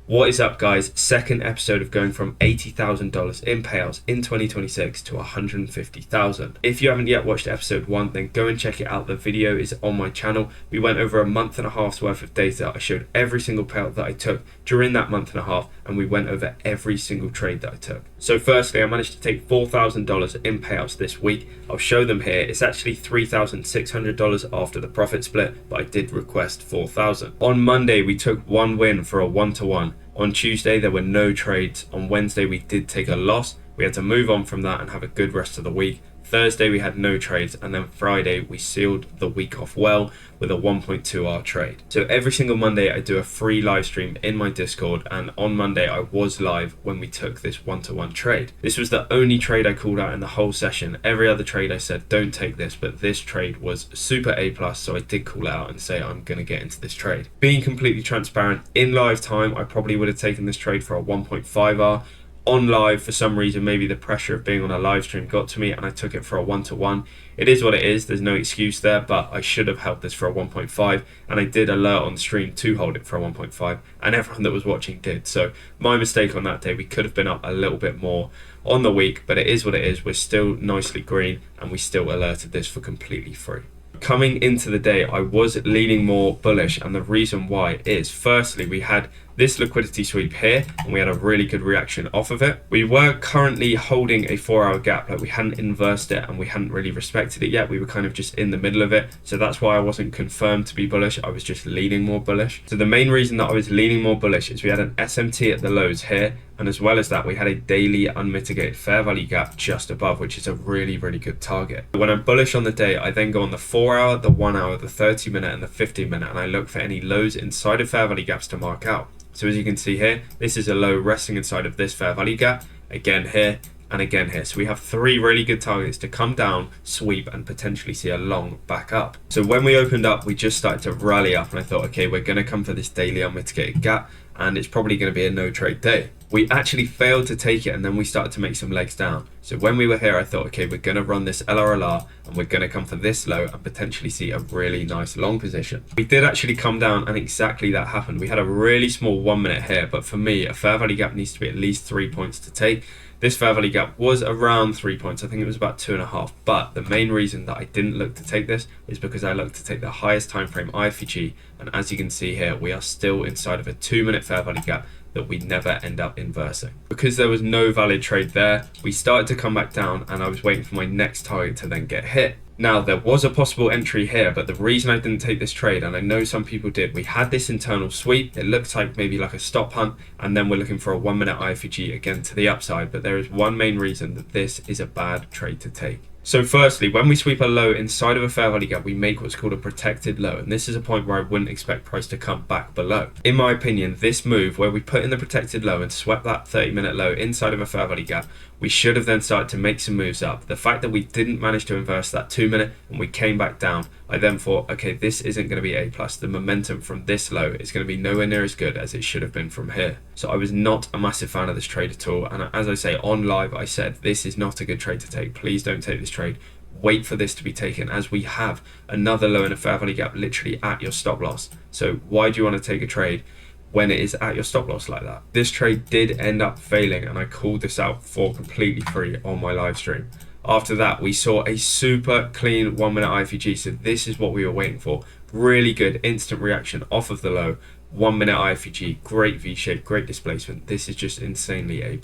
What is up, guys? Second episode of going from $80,000 in payouts in 2026 to $150,000. If you haven't yet watched episode 1, then go and check it out. The video is on my channel. We went over a month and a half's worth of data. I showed every single payout that I took during that month and a half, and we went over every single trade that I took. So firstly, I managed to take $4,000 in payouts this week. I'll show them here. It's actually $3,600 after the profit split, but I did request $4,000. On Monday, we took one win for a 1-to-1. On Tuesday, there were no trades. On Wednesday, we did take a loss. We had to move on from that and have a good rest of the week. Thursday, we had no trades, and then Friday, we sealed the week off well with a 1.2R trade. So every single Monday, I do a free live stream in my Discord, and on Monday, I was live when we took this 1-to-1 trade. This was the only trade I called out in the whole session. Every other trade I said, don't take this, but this trade was super A+, so I did call out and say I'm going to get into this trade. Being completely transparent, in live time, I probably would have taken this trade for a 1.5R. On live, for some reason, maybe the pressure of being on a live stream got to me and I took it for a 1-to-1. It is what it is, there's no excuse there, but I should have held this for a 1.5, and I did alert on stream to hold it for a 1.5, and everyone that was watching did. So my mistake on that day, we could have been up a little bit more on the week, but it is what it is. We're still nicely green, and we still alerted this for completely free. Coming into the day, I was leaning more bullish, and the reason why is, firstly, we had this liquidity sweep here, and we had a really good reaction off of it. We were currently holding a 4-hour gap, like we hadn't inversed it and we hadn't really respected it yet. We were kind of just in the middle of it, so that's why I wasn't confirmed to be bullish. I was just leaning more bullish. So the main reason that I was leaning more bullish is we had an SMT at the lows here, and as well as that, we had a daily unmitigated fair value gap just above, which is a really, really good target. When I'm bullish on the day, I then go on the 4-hour, the 1-hour, the 30-minute, and the 15-minute, and I look for any lows inside of fair value gaps to mark out. So as you can see here, this is a low resting inside of this fair value gap, again here, and again here. So we have 3 really good targets to come down, sweep, and potentially see a long back up. So when we opened up, we just started to rally up, and I thought, okay, we're going to come for this daily unmitigated gap, and it's probably going to be a no trade day. We actually failed to take it, and then we started to make some legs down. So when we were here, I thought, okay, we're going to run this LRLR, and we're going to come for this low and potentially see a really nice long position. We did actually come down, and exactly that happened. We had a really small 1 minute here, but for me, a fair value gap needs to be at least 3 points to take. This fair value gap was around 3 points. I think it was about 2.5. But the main reason that I didn't look to take this is because I looked to take the highest time frame IFG, and as you can see here, we are still inside of a 2-minute fair value gap that we never end up inversing. Because there was no valid trade there, we started to come back down, and I was waiting for my next target to then get hit. Now, there was a possible entry here, but the reason I didn't take this trade, and I know some people did, we had this internal sweep. It looks like maybe like a stop hunt, and then we're looking for a 1-minute IFG again to the upside. But there is one main reason that this is a bad trade to take. So firstly, when we sweep a low inside of a fair value gap, we make what's called a protected low, and this is a point where I wouldn't expect price to come back below. In my opinion, this move where we put in the protected low and swept that 30-minute low inside of a fair value gap, we should have then started to make some moves up. The fact that we didn't manage to inverse that 2-minute and we came back down, I then thought, okay, this isn't going to be A+. The momentum from this low is going to be nowhere near as good as it should have been from here. So I was not a massive fan of this trade at all. And as I say, on live, I said, this is not a good trade to take. Please don't take this trade. Wait for this to be taken, as we have another low in a fair value gap literally at your stop loss. So why do you want to take a trade when it is at your stop loss like that? This trade did end up failing, and I called this out for completely free on my live stream. After that, we saw a super clean 1-minute IFG, so this is what we were waiting for. Really good instant reaction off of the low. 1-minute IFG, great V-shape, great displacement. This is just insanely A+.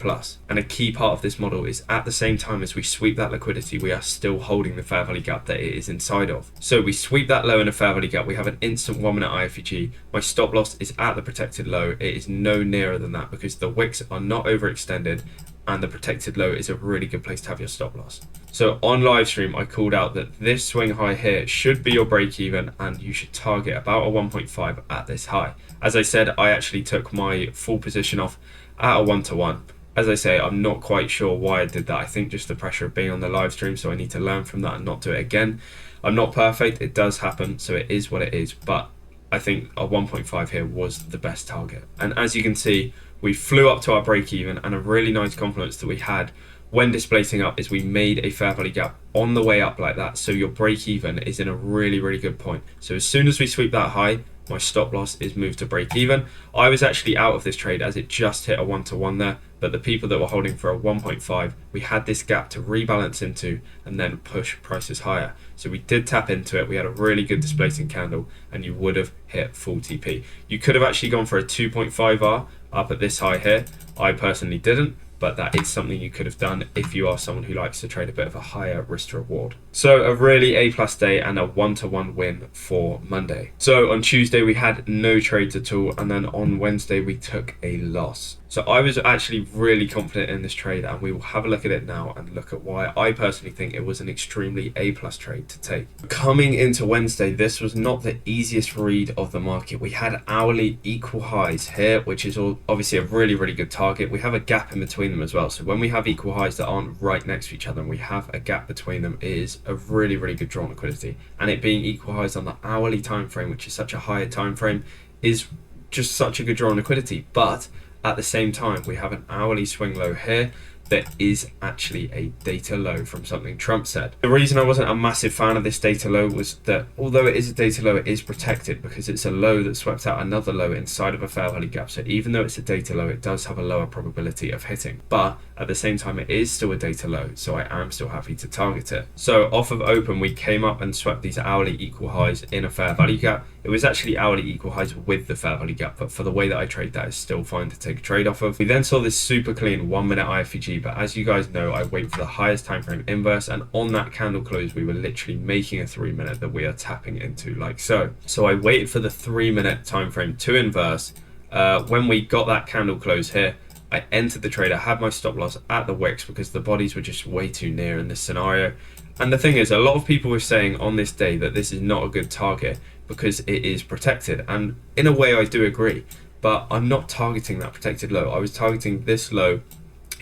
And a key part of this model is at the same time as we sweep that liquidity, we are still holding the fair value gap that it is inside of. So we sweep that low in a fair value gap, we have an instant 1-minute IFG. My stop loss is at the protected low. It is no nearer than that because the wicks are not overextended, and the protected low is a really good place to have your stop loss. So on live stream, I called out that this swing high here should be your break even, and you should target about a 1.5 at this high. As I said, I actually took my full position off at a 1-to-1. As I say, I'm not quite sure why I did that. I think just the pressure of being on the live stream, so I need to learn from that and not do it again. I'm not perfect, it does happen, so it is what it is, but I think a 1.5 here was the best target. And as you can see, we flew up to our break even, and a really nice confluence that we had when displacing up is we made a fair value gap on the way up like that. So your break even is in a really, really good point. So as soon as we sweep that high, My stop loss is moved to break even. I was actually out of this trade as it just hit a 1-to-1 there, but the people that were holding for a 1.5, we had this gap to rebalance into and then push prices higher. So we did tap into it. We had a really good displacing candle and you would have hit full TP. You could have actually gone for a 2.5R up at this high here. I personally didn't, but that is something you could have done if you are someone who likes to trade a bit of a higher risk to reward. So a really A+ day and a 1-to-1 win for Monday. So on Tuesday we had no trades at all, and then on Wednesday we took a loss. So I was actually really confident in this trade, and we will have a look at it now and look at why I personally think it was an extremely A+ trade to take. Coming into Wednesday, this was not the easiest read of the market. We had hourly equal highs here, which is obviously a really, really good target. We have a gap in between them as well. So when we have equal highs that aren't right next to each other and we have a gap between them, it is a really, really good draw on liquidity. And it being equal highs on the hourly time frame, which is such a higher time frame, is just such a good draw on liquidity. But at the same time, we have an hourly swing low here that is actually a data low from something Trump said. The reason I wasn't a massive fan of this data low was that although it is a data low, it is protected because it's a low that swept out another low inside of a fair value gap. So even though it's a data low, it does have a lower probability of hitting. But at the same time, it is still a data low, so I am still happy to target it. So off of open, we came up and swept these hourly equal highs in a fair value gap. It was actually hourly equal highs with the fair value gap, but for the way that I trade, that is still fine to take a trade off of. We then saw this super clean 1 minute IFVG, but as you guys know, I wait for the highest time frame inverse, and on that candle close, we were literally making a 3 minute that we are tapping into like so. So I waited for the 3 minute time frame to inverse. When we got that candle close here, I entered the trade. I had my stop loss at the wicks because the bodies were just way too near in this scenario. And the thing is, a lot of people were saying on this day that this is not a good target because it is protected. And in a way, I do agree, but I'm not targeting that protected low. I was targeting this low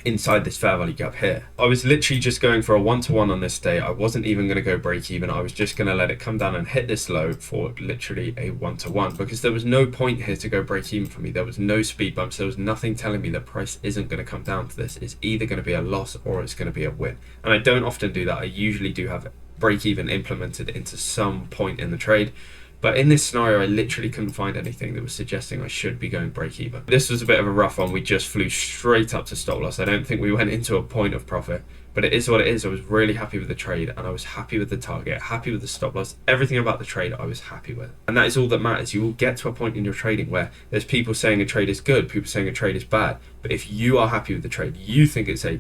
inside this fair value gap here. I was literally just going for a 1-to-1 on this day. I wasn't even going to go break even. I was just going to let it come down and hit this low for literally a 1-to-1 because there was no point here to go break even for me. There was no speed bumps. There was nothing telling me that price isn't going to come down to this. It's either going to be a loss or it's going to be a win. And I don't often do that. I usually do have break even implemented into some point in the trade. But in this scenario, I literally couldn't find anything that was suggesting I should be going break even. This was a bit of a rough one. We just flew straight up to stop loss. I don't think we went into a point of profit, but it is what it is. I was really happy with the trade and I was happy with the target, happy with the stop loss. Everything about the trade I was happy with. And that is all that matters. You will get to a point in your trading where there's people saying a trade is good, people saying a trade is bad. But if you are happy with the trade, you think it's A+,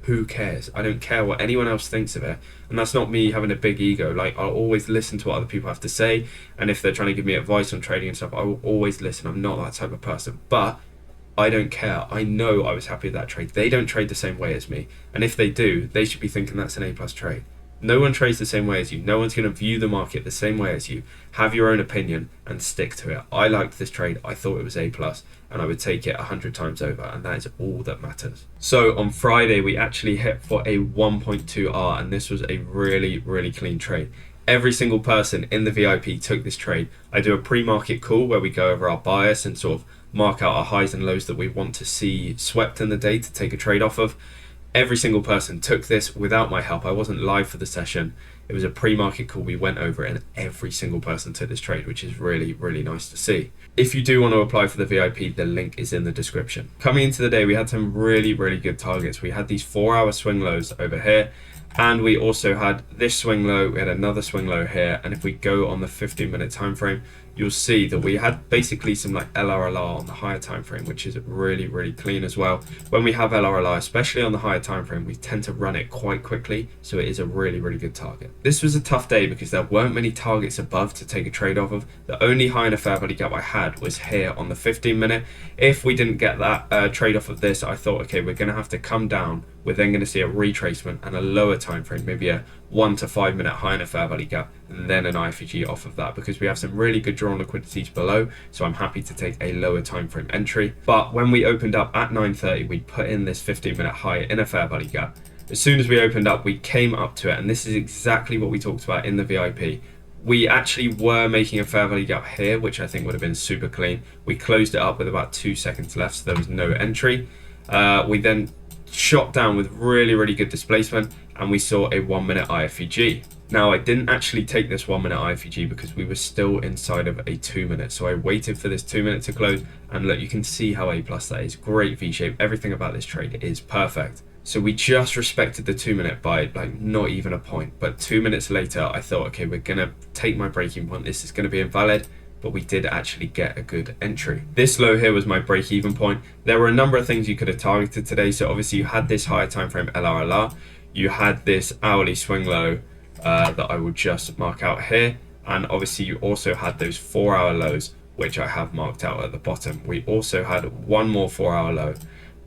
who cares? I don't care what anyone else thinks of it. And that's not me having a big ego. Like, I'll always listen to what other people have to say. And if they're trying to give me advice on trading and stuff, I will always listen. I'm not that type of person. But I don't care. I know I was happy with that trade. They don't trade the same way as me. And if they do, they should be thinking that's an A+ trade. No one trades the same way as you. No one's going to view the market the same way as you. Have your own opinion and stick to it. I liked this trade. I thought it was A+, and I would take it 100 times over, and that is all that matters. So on Friday, we actually hit for a 1.2R, and this was a really, really clean trade. Every single person in the VIP took this trade. I do a pre-market call where we go over our bias and sort of mark out our highs and lows that we want to see swept in the day to take a trade off of. Every single person took this without my help. I wasn't live for the session. It was a pre-market call. We went over it and every single person took this trade, which is really, really nice to see. If you do want to apply for the VIP, the link is in the description. Coming into the day, we had some really, really good targets. We had these 4-hour swing lows over here, and we also had this swing low. We had another swing low here. And if we go on the 15-minute time frame, you'll see that we had basically some like LRLR on the higher time frame, which is really, really clean as well. When we have LRLR, especially on the higher time frame, we tend to run it quite quickly, so it is a really, really good target. This was a tough day because there weren't many targets above to take a trade off of. The only high in a fair value gap I had was here on the 15-minute. If we didn't get that trade off of this, I thought, okay, we're going to have to come down. We're then going to see a retracement and a lower time frame, maybe a 1 to 5 minute high in a fair value gap, and then an IFG off of that, because we have some really good drawn liquidities below. So I'm happy to take a lower time frame entry. But when we opened up at 9:30, we put in this 15-minute high in a fair value gap. As soon as we opened up, we came up to it, and this is exactly what we talked about in the VIP. We actually were making a fair value gap here, which I think would have been super clean. We closed it up with about 2 seconds left, so there was no entry. We then shot down with really, really good displacement, and we saw a 1 minute IFVG. Now, I didn't actually take this 1 minute IFG because we were still inside of a 2 minute. So I waited for this 2 minute to close, and look, you can see how A+ that is. Great V shape. Everything about this trade is perfect. So we just respected the 2 minute by like not even a point. But 2 minutes later, I thought, okay, we're going to take my breaking point. This is going to be invalid. But we did actually get a good entry. This low here was my break-even point. There were a number of things you could have targeted today. So obviously you had this higher time frame LRLR. You had this hourly swing low that I would just mark out here, and obviously you also had those 4 hour lows, which I have marked out at the bottom. We also had one more 4 hour low,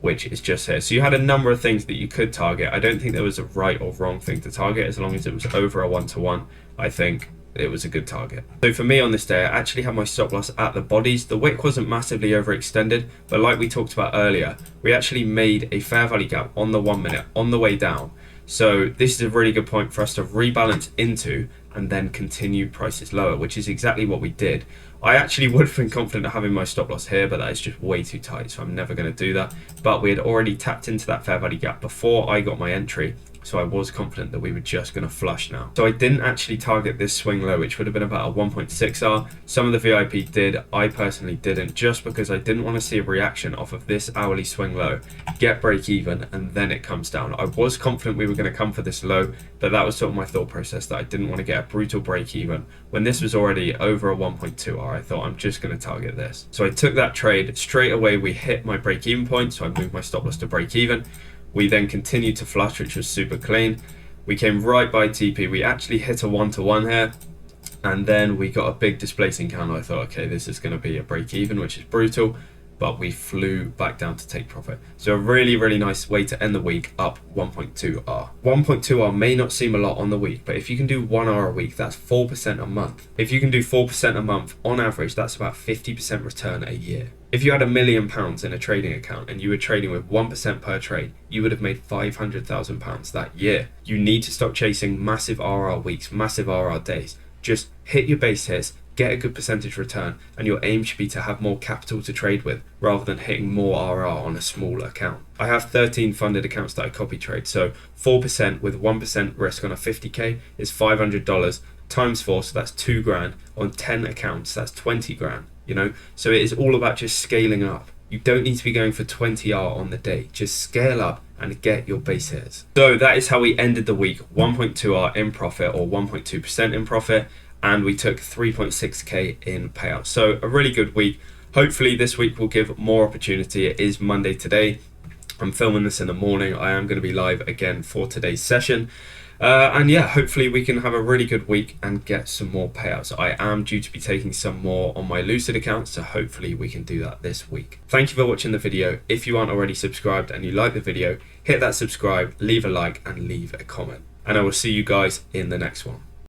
which is just here. So you had a number of things that you could target. I don't think there was a right or wrong thing to target. As long as it was over a 1-to-1, I think it was a good target. So for me on this day, I actually had my stop loss at the bodies. The wick wasn't massively overextended, but like we talked about earlier, we actually made a fair value gap on the 1 minute on the way down. So this is a really good point for us to rebalance into and then continue prices lower, which is exactly what we did. I actually would have been confident of having my stop loss here, but that is just way too tight, so I'm never going to do that. But we had already tapped into that fair value gap before I got my entry, so I was confident that we were just going to flush now. So I didn't actually target this swing low, which would have been about a 1.6R. Some of the VIP did, I personally didn't, just because I didn't want to see a reaction off of this hourly swing low, get break even, and then it comes down. I was confident we were going to come for this low, but that was sort of my thought process, that I didn't want to get a brutal break even. When this was already over a 1.2R, I thought I'm just going to target this. So I took that trade, straight away we hit my break even point, so I moved my stop loss to break even. We then continued to flush, which was super clean. We came right by TP. We actually hit a 1-to-1 here, and then we got a big displacing candle. I thought, okay, this is going to be a break even, which is brutal, but we flew back down to take profit. So a really, really nice way to end the week, up 1.2R. 1.2R may not seem a lot on the week, but if you can do 1 hour a week, that's 4% a month. If you can do 4% a month on average, that's about 50% return a year. If you had £1 million in a trading account and you were trading with 1% per trade, you would have made £500,000 that year. You need to stop chasing massive RR weeks, massive RR days. Just hit your base hits, get a good percentage return, and your aim should be to have more capital to trade with rather than hitting more RR on a small account. I have 13 funded accounts that I copy trade, so 4% with 1% risk on a 50k is $500 times 4, so that's 2 grand. On 10 accounts, that's 20 grand. You know, so it is all about just scaling up. You don't need to be going for 20R on the day. Just scale up and get your base hits. So that is how we ended the week, 1.2R in profit, or 1.2% in profit, and we took 3.6k in payout. So a really good week. Hopefully this week will give more opportunity. It is Monday today. I'm filming this in the morning. I am going to be live again for today's session. And yeah, hopefully we can have a really good week and get some more payouts. I am due to be taking some more on my Lucid account, so hopefully we can do that this week. Thank you for watching the video. If you aren't already subscribed and you like the video, hit that subscribe, leave a like and leave a comment. And I will see you guys in the next one.